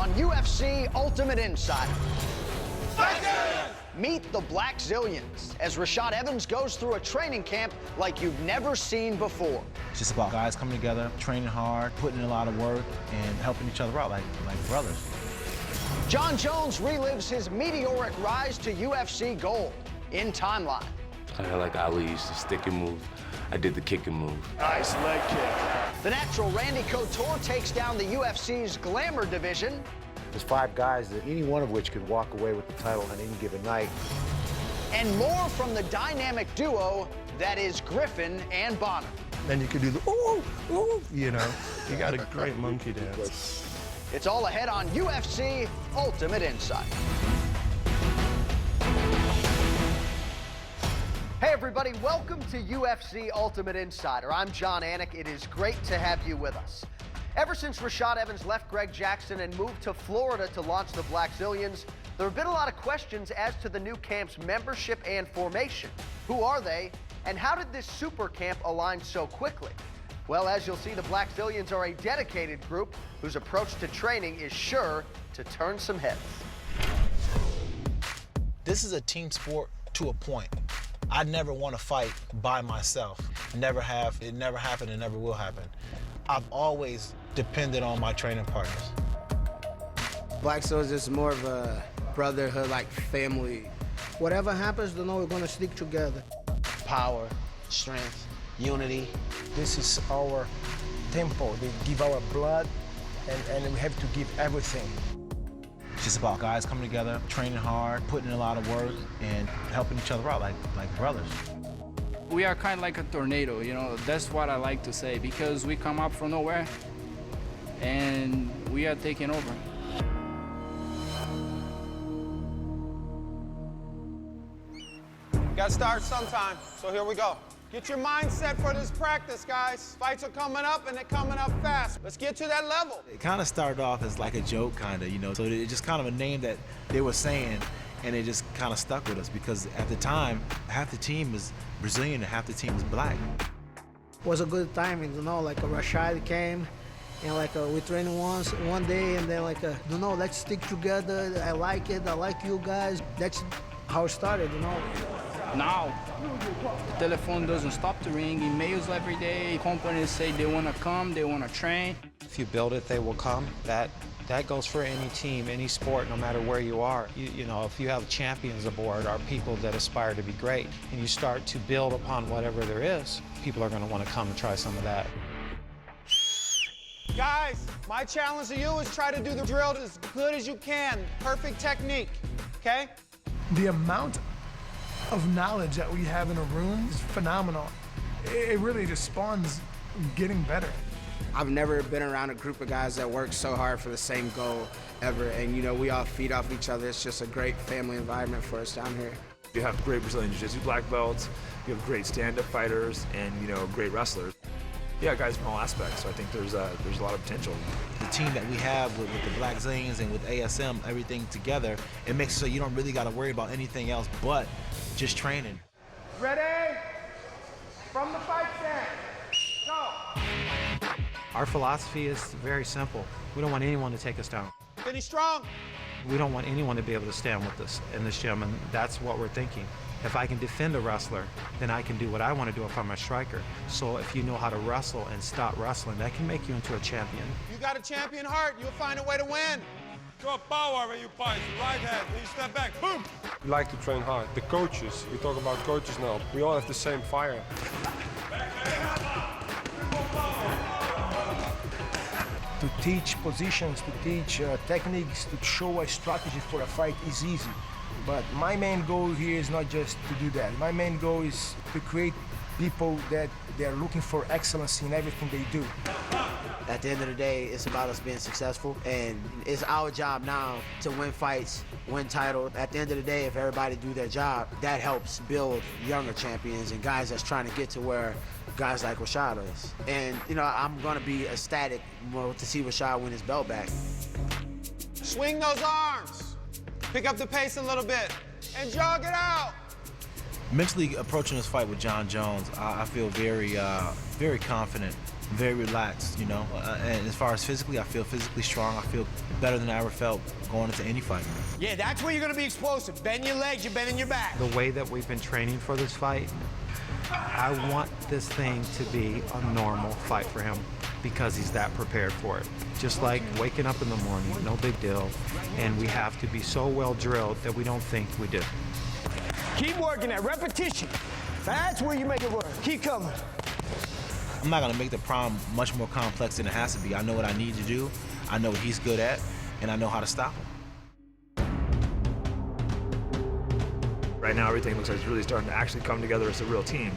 on UFC Ultimate Insider. Blackzilians! Meet the Blackzilians as Rashad Evans goes through a training camp like you've never seen before. It's just about guys coming together, training hard, putting in a lot of work, and helping each other out like brothers. Jon Jones relives his meteoric rise to UFC gold in Timeline. I like Ali used to stick and move. I did the kick and move. Nice leg kick. The natural Randy Couture takes down the UFC's glamour division. There's 5 guys that any one of which could walk away with the title on any given night. And more from the dynamic duo that is Griffin and Bonner. Then you could do the ooh, ooh, you know. You got a great monkey dance. It's all ahead on UFC Ultimate Insider. Hey everybody, welcome to UFC Ultimate Insider. I'm Jon Anik. It is great to have you with us. Ever since Rashad Evans left Greg Jackson and moved to Florida to launch the Blackzilians, there have been a lot of questions as to the new camp's membership and formation. Who are they, and how did this super camp align so quickly? Well, as you'll see, the Blackzilians are a dedicated group whose approach to training is sure to turn some heads. This is a team sport to a point. I never want to fight by myself. Never have. It never happened and never will happen. I've always depended on my training partners. Blackzilians is more of a brotherhood, like family. Whatever happens, we're gonna stick together. Power, strength, unity. This is our tempo. They give our blood, and we have to give everything. It's just about guys coming together, training hard, putting in a lot of work, and helping each other out like brothers. We are kind of like a tornado, you know, that's what I like to say, because we come up from nowhere and we are taking over. Got to start sometime, so here we go. Get your mind set for this practice, guys. Fights are coming up, and they're coming up fast. Let's get to that level. It kind of started off as like a joke, kind of, you know, so it's just kind of a name that they were saying, and it just kind of stuck with us because at the time, half the team is Brazilian and half the team is black. It was a good timing, like a Rashad came, and we trained one day, and then let's stick together. I like it, I like you guys. That's how it started, Now, the telephone doesn't stop to ring, emails every day, companies say they want to come, they want to train. If you build it, they will come. That goes for any team, any sport, no matter where you are. You know, if you have champions aboard or people that aspire to be great, and you start to build upon whatever there is, people are going to want to come and try some of that. Guys, my challenge to you is try to do the drill as good as you can. Perfect technique, okay? The amount of knowledge that we have in a room is phenomenal. It really just spawns getting better. I've never been around a group of guys that work so hard for the same goal ever, and we all feed off each other. It's just a great family environment for us down here. You have great Brazilian Jiu-Jitsu black belts, you have great stand-up fighters, and great wrestlers. Yeah, guys from all aspects, so I think there's a lot of potential. The team that we have with the Blackzilians and with ASM, everything together, it makes it so you don't really got to worry about anything else but just training. Ready? From the fight stand, go. Our philosophy is very simple. We don't want anyone to take us down. Finish strong. We don't want anyone to be able to stand with us in this gym, and that's what we're thinking. If I can defend a wrestler, then I can do what I want to do if I'm a striker. So if you know how to wrestle and stop wrestling, that can make you into a champion. You got a champion heart, you'll find a way to win. Show power when you punch, right hand, when you step back, boom! We like to train hard. The coaches, we talk about coaches now, we all have the same fire. To teach positions, to teach techniques, to show a strategy for a fight is easy. But my main goal here is not just to do that. My main goal is to create people that they're looking for excellence in everything they do. At the end of the day, it's about us being successful, and it's our job now to win fights, win titles. At the end of the day, if everybody do their job, that helps build younger champions and guys that's trying to get to where guys like Rashad is. And, I'm going to be ecstatic to see Rashad win his belt back. Swing those arms. Pick up the pace a little bit and jog it out. Mentally approaching this fight with Jon Jones, I feel very confident very relaxed, you know. And as far as physically, I feel physically strong. I feel better than I ever felt going into any fight. Yeah, that's where you're going to be explosive. Bend your legs, you're bending your back. The way that we've been training for this fight, I want this thing to be a normal fight for him because he's that prepared for it. Just like waking up in the morning, no big deal. And we have to be so well drilled that we don't think we do. Keep working at repetition. That's where you make it work. Keep coming. I'm not gonna make the problem much more complex than it has to be. I know what I need to do, I know what he's good at, and I know how to stop him. Right now, everything looks like it's really starting to actually come together as a real team.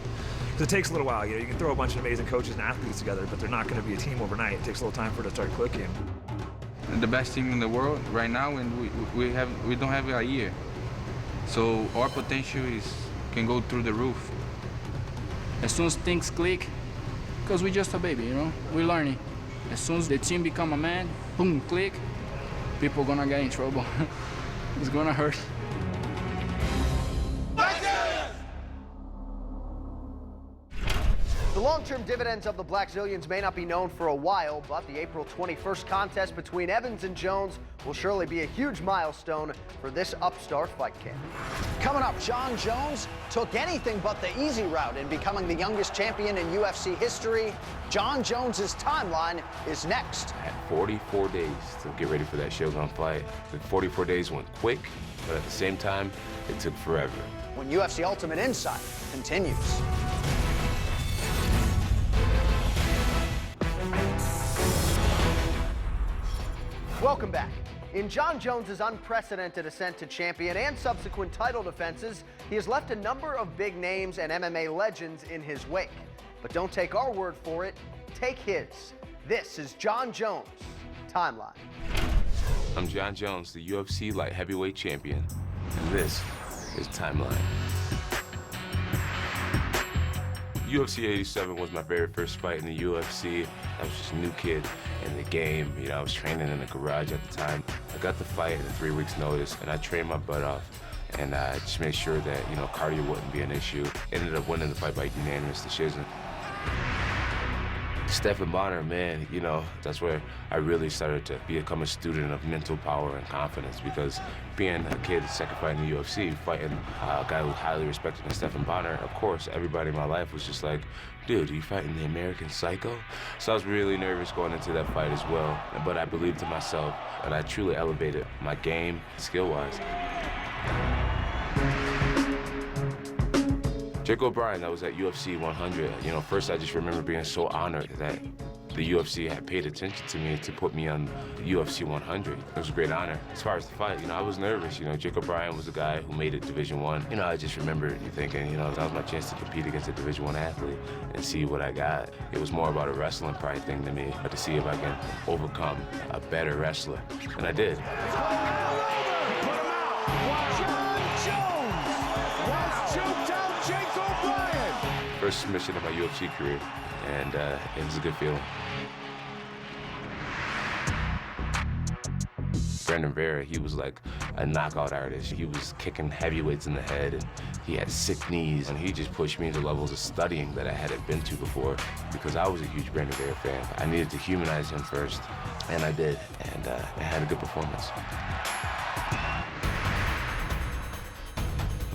Because it takes a little while. You know, you can throw a bunch of amazing coaches and athletes together, but they're not going to be a team overnight. It takes a little time for it to start clicking. The best team in the world right now, and we don't have a year, so our potential can go through the roof. As soon as things click, because we're just a baby, you know, we're learning. As soon as the team become a man, boom, click, people gonna get in trouble. It's gonna hurt. The long-term dividends of the Blackzilians may not be known for a while, but the April 21st contest between Evans and Jones will surely be a huge milestone for this upstart fight camp. Coming up, Jon Jones took anything but the easy route in becoming the youngest champion in UFC history. Jon Jones's timeline is next. I had 44 days to get ready for that Shogun fight. The 44 days went quick, but at the same time, it took forever. When UFC Ultimate Insider continues. Welcome back. In Jon Jones's unprecedented ascent to champion and subsequent title defenses, he has left a number of big names and MMA legends in his wake. But don't take our word for it, take his. This is Jon Jones Timeline. I'm Jon Jones, the UFC light heavyweight champion, and this is Timeline. UFC 87 was my very first fight in the UFC. I was just a new kid in the game. You know, I was training in the garage at the time. I got the fight in 3 weeks' notice, and I trained my butt off. And I just made sure that, you know, cardio wouldn't be an issue. Ended up winning the fight by unanimous decision. Stephen Bonner, man, you know, that's where I really started to become a student of mental power and confidence, because being a kid second fight in the UFC, fighting a guy who's highly respected as Stephen Bonner, of course, everybody in my life was just like, dude, are you fighting the American Psycho? So I was really nervous going into that fight as well, but I believed in myself, and I truly elevated my game skill-wise. Jake O'Brien, that was at UFC 100. You know, first I just remember being so honored that the UFC had paid attention to me to put me on UFC 100. It was a great honor. As far as the fight, you know, I was nervous. You know, Jake O'Brien was a guy who made it Division I. You know, I just remember thinking, you know, that was my chance to compete against a Division I athlete and see what I got. It was more about a wrestling pride thing to me, but to see if I can overcome a better wrestler. And I did. First submission of my UFC career, and it was a good feeling. Brandon Vera, he was like a knockout artist. He was kicking heavyweights in the head, and he had sick knees, and he just pushed me into levels of studying that I hadn't been to before, because I was a huge Brandon Vera fan. I needed to humanize him first, and I did, and I had a good performance.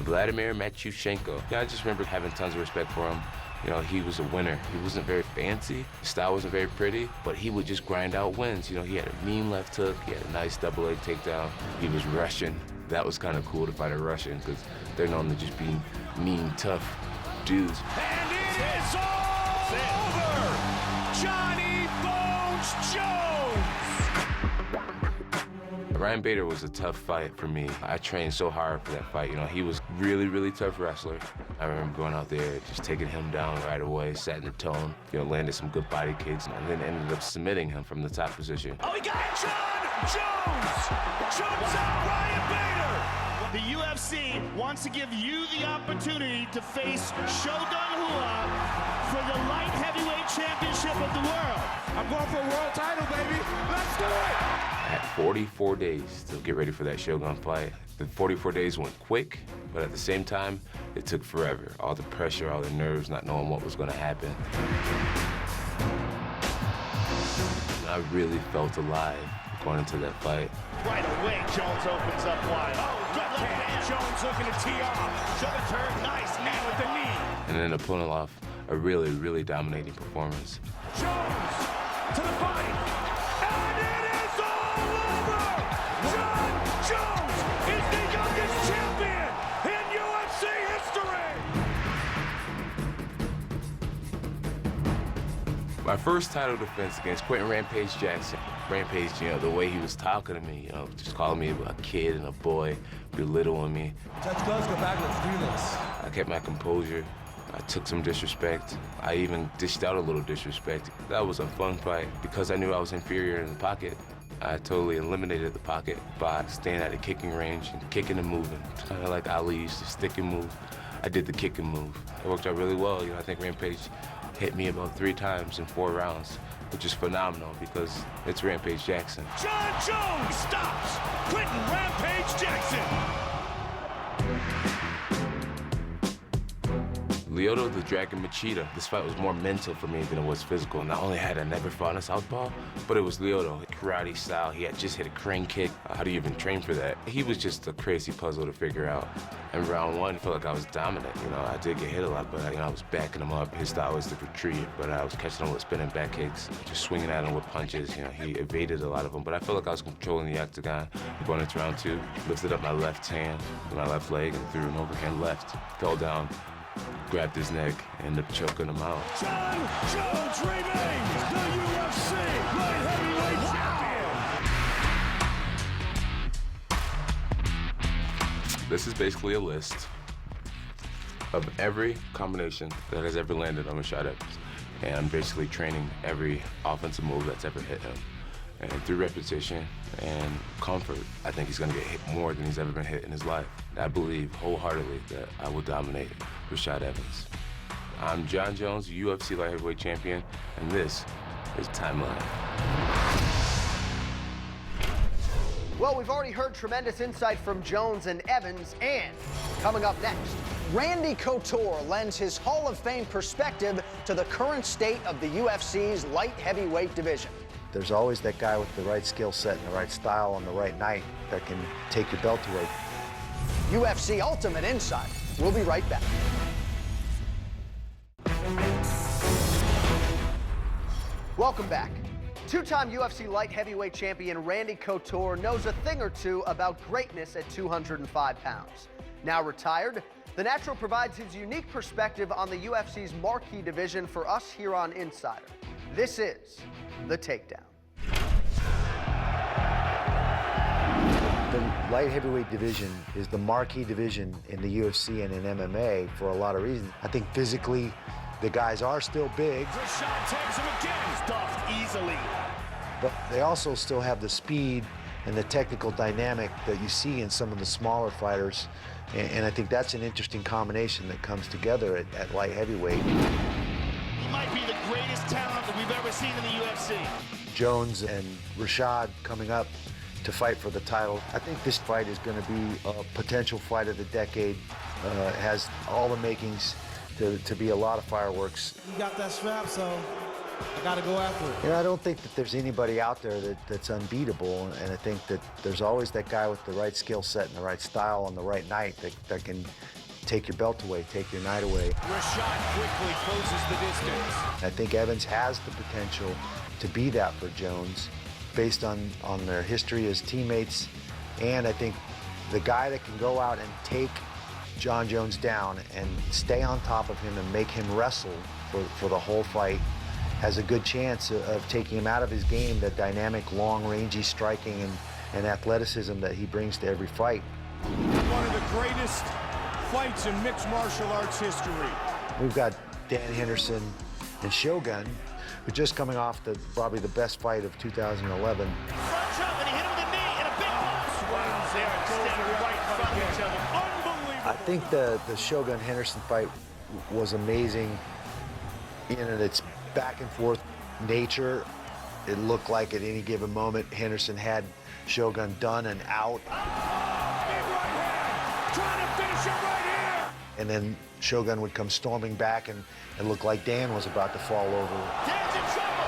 Vladimir Matyushenko. Yeah, I just remember having tons of respect for him. You know, he was a winner. He wasn't very fancy. His style wasn't very pretty, but he would just grind out wins. You know, he had a mean left hook. He had a nice double leg takedown. He was Russian. That was kind of cool to fight a Russian, because they're known to just be mean, tough dudes. And it is all over! Johnny Bones Jones! Ryan Bader was a tough fight for me. I trained so hard for that fight. You know, he was really, really tough wrestler. I remember going out there, just taking him down right away, setting the tone, you know, landed some good body kicks, and then ended up submitting him from the top position. Oh, we got Jon Jones! Chokes out Ryan Bader! The UFC wants to give you the opportunity to face Shogun Rua for the light heavyweight championship of the world. I'm going for a world title, baby. Let's do it! I had 44 days to get ready for that Shogun fight. The 44 days went quick, but at the same time, it took forever. All the pressure, all the nerves, not knowing what was going to happen. I really felt alive going into that fight. Right away, Jones opens up wide. Oh, good left hand. Jones looking to tee off. Shoulder turn, nice knee with the knee. And then to pull off a really, really dominating performance. Jones to the body. And it is all over! Jon Jones is the youngest champion in UFC history! My first title defense against Quentin Rampage Jackson. Rampage, the way he was talking to me, just calling me a kid and a boy, belittling me. Judge gloves, go back, let's do this. I kept my composure. I took some disrespect. I even dished out a little disrespect. That was a fun fight because I knew I was inferior in the pocket. I totally eliminated the pocket by staying at the kicking range and kicking and moving. Kind of like Ali used to stick and move. I did the kick and move. It worked out really well. I think Rampage hit me about 3 times in 4 rounds, which is phenomenal because it's Rampage Jackson. Jon Jones stops Quentin Rampage Jackson. Lyoto the Dragon Machida. This fight was more mental for me than it was physical. Not only had I never fought a southpaw, but it was Lyoto. Karate style, he had just hit a crane kick. How do you even train for that? He was just a crazy puzzle to figure out. In round 1, I felt like I was dominant. I did get hit a lot, but I was backing him up. His style was to retreat, but I was catching him with spinning back kicks, just swinging at him with punches. He evaded a lot of them, but I felt like I was controlling the octagon. Going into round 2, lifted up my left hand, my left leg, and threw an overhand left. Fell down, grabbed his neck, and ended up choking him out. Jon Jones remains the UFC light heavyweight champion. This is basically a list of every combination that has ever landed on Rashad Evans. And I'm basically training every offensive move that's ever hit him. And through repetition and comfort, I think he's gonna get hit more than he's ever been hit in his life. I believe wholeheartedly that I will dominate Rashad Evans. I'm Jon Jones, UFC light heavyweight champion, and this is Timeline. Well, we've already heard tremendous insight from Jones and Evans, and coming up next, Randy Couture lends his Hall of Fame perspective to the current state of the UFC's light heavyweight division. There's always that guy with the right skill set and the right style on the right night that can take your belt away. UFC Ultimate Insider. We'll be right back. Welcome back. 2-time UFC light heavyweight champion Randy Couture knows a thing or two about greatness at 205 pounds. Now retired, the Natural provides his unique perspective on the UFC's marquee division for us here on Insider. This is The Takedown. The light heavyweight division is the marquee division in the UFC and in MMA for a lot of reasons. I think physically, the guys are still big. Rashad takes him again, stuffed easily. But they also still have the speed and the technical dynamic that you see in some of the smaller fighters. And I think that's an interesting combination that comes together at light heavyweight. He might be the greatest talent that we've ever seen in the UFC. Jones and Rashad coming up to fight for the title. I think this fight is going to be a potential fight of the decade. It has all the makings to be a lot of fireworks. You got that strap, so I got to go after it. I don't think that there's anybody out there that's unbeatable, and I think that there's always that guy with the right skill set and the right style on the right night that can take your belt away, take your night away. Rashad quickly closes the distance. I think Evans has the potential to be that for Jones based on their history as teammates, and I think the guy that can go out and take Jon Jones down and stay on top of him and make him wrestle for the whole fight has a good chance of taking him out of his game, that dynamic, long, rangy striking and athleticism that he brings to every fight. One of the greatest fights in mixed martial arts history. We've got Dan Henderson and Shogun, who just coming off probably the best fight of 2011. Front jump, and he hit him with a knee and a big swings there and standing right in front of each other. Unbelievable. I think the Shogun-Henderson fight was amazing in its back and forth nature. It looked like at any given moment Henderson had Shogun done and out. Big right hand, trying to finish him right here. And then Shogun would come storming back and it looked like Dan was about to fall over. Dan's in trouble.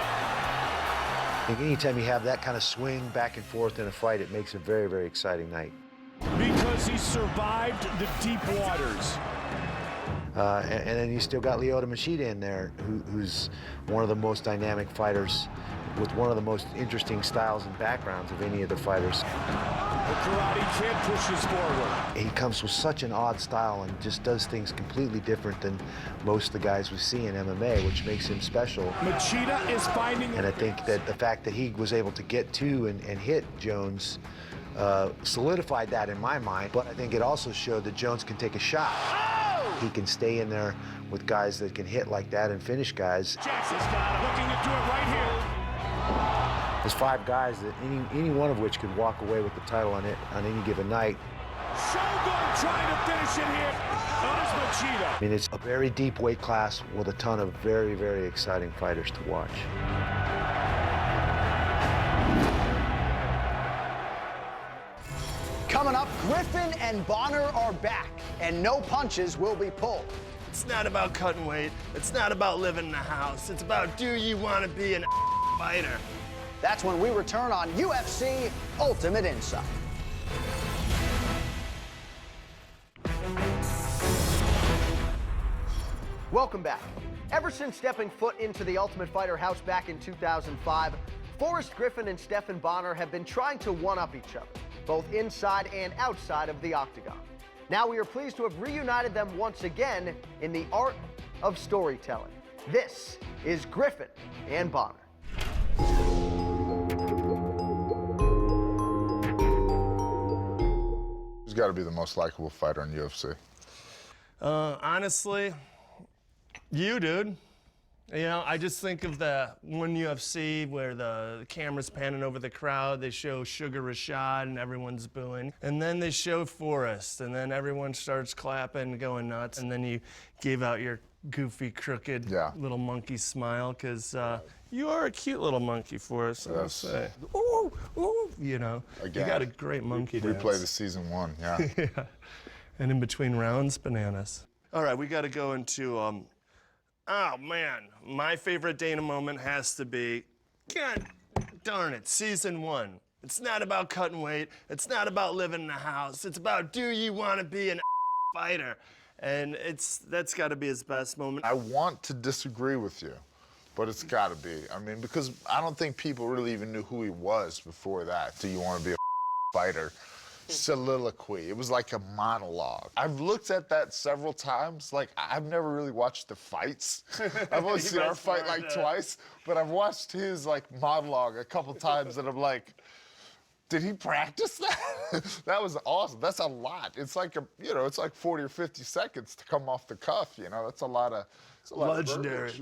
think anytime you have that kind of swing back and forth in a fight, it makes a very, very exciting night. Because he survived the deep waters. And then you still got Lyoto Machida in there, who's one of the most dynamic fighters with one of the most interesting styles and backgrounds of any of the fighters. The Karate Kid pushes forward. He comes with such an odd style and just does things completely different than most of the guys we see in MMA, which makes him special. Machida is finding... And I think that the fact that he was able to get to and hit Jones solidified that in my mind, but I think it also showed that Jones can take a shot. Oh! He can stay in there with guys that can hit like that and finish guys. Jackson's got him, looking to do it right here. There's 5 guys that any one of which could walk away with the title on any given night. Shogun trying to finish it here. Notice Machida. I mean, it's a very deep weight class with a ton of very, very exciting fighters to watch. Coming up, Griffin and Bonner are back, and no punches will be pulled. It's not about cutting weight. It's not about living in the house. It's about, do you want to be an fighter? That's when we return on UFC Ultimate Insight. Welcome back. Ever since stepping foot into the Ultimate Fighter house back in 2005, Forrest Griffin and Stephan Bonner have been trying to one-up each other, both inside and outside of the octagon. Now we are pleased to have reunited them once again in the art of storytelling. This is Griffin and Bonner. Who's got to be the most likable fighter in UFC? Honestly, you, dude. You know, I just think of the one UFC where the camera's panning over the crowd, they show Sugar Rashad and everyone's booing. And then they show Forrest, and then everyone starts clapping, going nuts. And then you gave out your goofy, crooked little monkey smile, because you are a cute little monkey, Forrest, I'll say. Ooh, ooh, you know. Again, you got a great monkey dance. Replay the season 1, yeah. Yeah. And in between rounds, bananas. All right, we got to go into, oh man, my favorite Dana moment has to be, God darn it, season 1. It's not about cutting weight. It's not about living in the house. It's about, do you want to be an fighter? And that's got to be his best moment. I want to disagree with you, but it's got to be. I mean, because I don't think people really even knew who he was before that. Do you want to be a fighter? Soliloquy. It was like a monologue. I've looked at that several times. Like, I've never really watched the fights. I've only seen our fight like twice, but I've watched his like monologue a couple times, and I'm like, did he practice that? That was awesome. That's a lot. It's like it's like 40 or 50 seconds to come off the cuff. You know, that's a lot of. Legendary.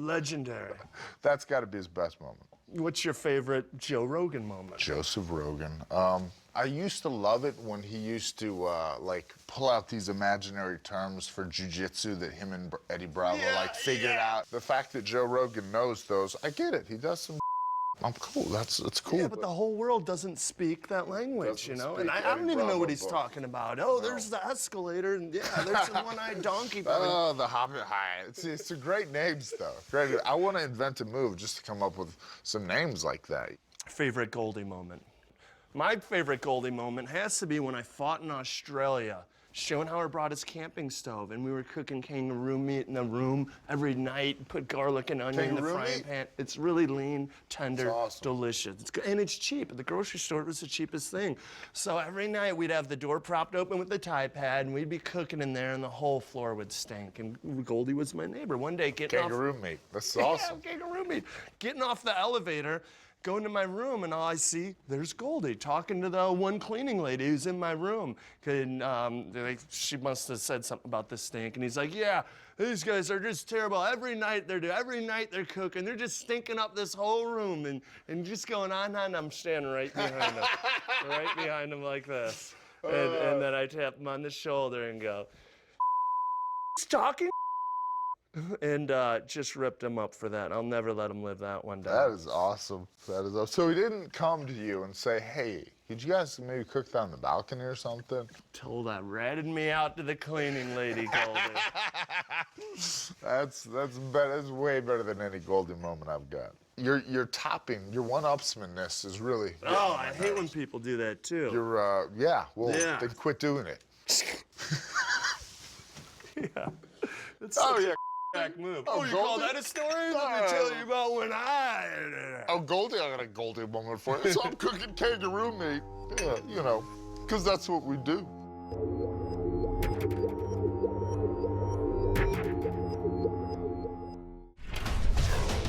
That's got to be his best moment. What's your favorite Joe Rogan moment? Joseph Rogan. I used to love it when he used to like pull out these imaginary terms for jiu-jitsu that him and Eddie Bravo figured out. The fact that Joe Rogan knows those, I get it. He does some. I'm cool. It's cool. Yeah, but the whole world doesn't speak that language, you know? And I don't even know what he's talking about. Oh, there's the escalator, and yeah, there's the one-eyed donkey. Oh, the Hobbit High. It's a great names, though. Great. I want to invent a move just to come up with some names like that. Favorite Goldie moment? My favorite Goldie moment has to be when I fought in Australia. Schoenhauer brought his camping stove, and we were cooking kangaroo meat in the room every night, put garlic and onion in the frying pan. It's really lean, tender, delicious. It's good, and it's cheap. At the grocery store, it was the cheapest thing. So every night, we'd have the door propped open with the Tide pad, and we'd be cooking in there, and the whole floor would stink. And Goldie was my neighbor. One day, getting kangaroo meat. That's awesome. Yeah, kangaroo meat. Getting off the elevator, go into my room, and all I see, there's Goldie talking to the one cleaning lady who's in my room. And she must have said something about the stink. And he's like, yeah, these guys are just terrible. Every night they're cooking. They're just stinking up this whole room. And just going on. I'm standing right behind him. Right behind him like this. And then I tap him on the shoulder and go, talking? And just ripped him up for that. I'll never let him live that one down. That is awesome. That is awesome. So he didn't come to you and say, hey, could you guys maybe cook that on the balcony or something? Told I ratted me out to the cleaning lady, Goldie. That's better. That's way better than any Goldie moment I've got. your topping, your one-upsmanness is really. Oh, I hate when people do that too. You're, then quit doing it. Yeah. That's back move. Oh, you call that a story? Let me tell you about when Oh, Goldie, I got a Goldie moment for you. So I'm cooking kangaroo meat. Yeah, you know, because that's what we do.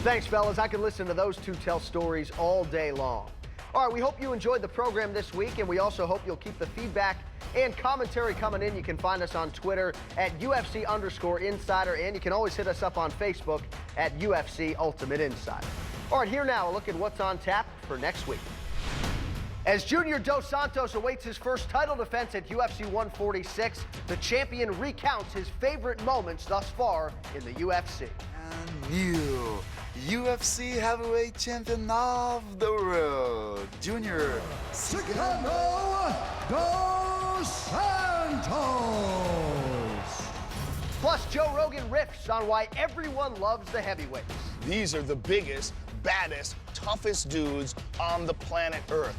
Thanks, fellas. I could listen to those two tell stories all day long. All right, we hope you enjoyed the program this week, and we also hope you'll keep the feedback and commentary coming in. You can find us on Twitter at UFC_Insider, and you can always hit us up on Facebook at UFC Ultimate Insider. All right, here now, a look at what's on tap for next week. As Junior Dos Santos awaits his first title defense at UFC 146, the champion recounts his favorite moments thus far in the UFC. And new UFC heavyweight champion of the world, Junior Dos Santos. Plus, Joe Rogan riffs on why everyone loves the heavyweights. These are the biggest, baddest, toughest dudes on the planet Earth.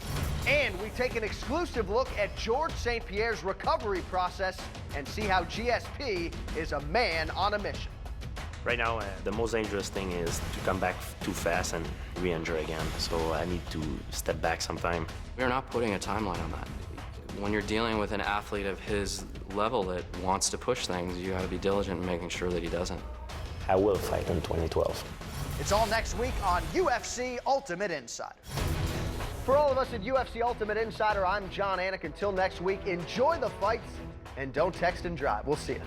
And we take an exclusive look at George St. Pierre's recovery process and see how GSP is a man on a mission. Right now, the most dangerous thing is to come back too fast and re-injure again. So I need to step back sometime. We're not putting a timeline on that. When you're dealing with an athlete of his level that wants to push things, you got to be diligent in making sure that he doesn't. I will fight in 2012. It's all next week on UFC Ultimate Insider. For all of us at UFC Ultimate Insider, I'm Jon Anik. Until next week, enjoy the fights and don't text and drive. We'll see you.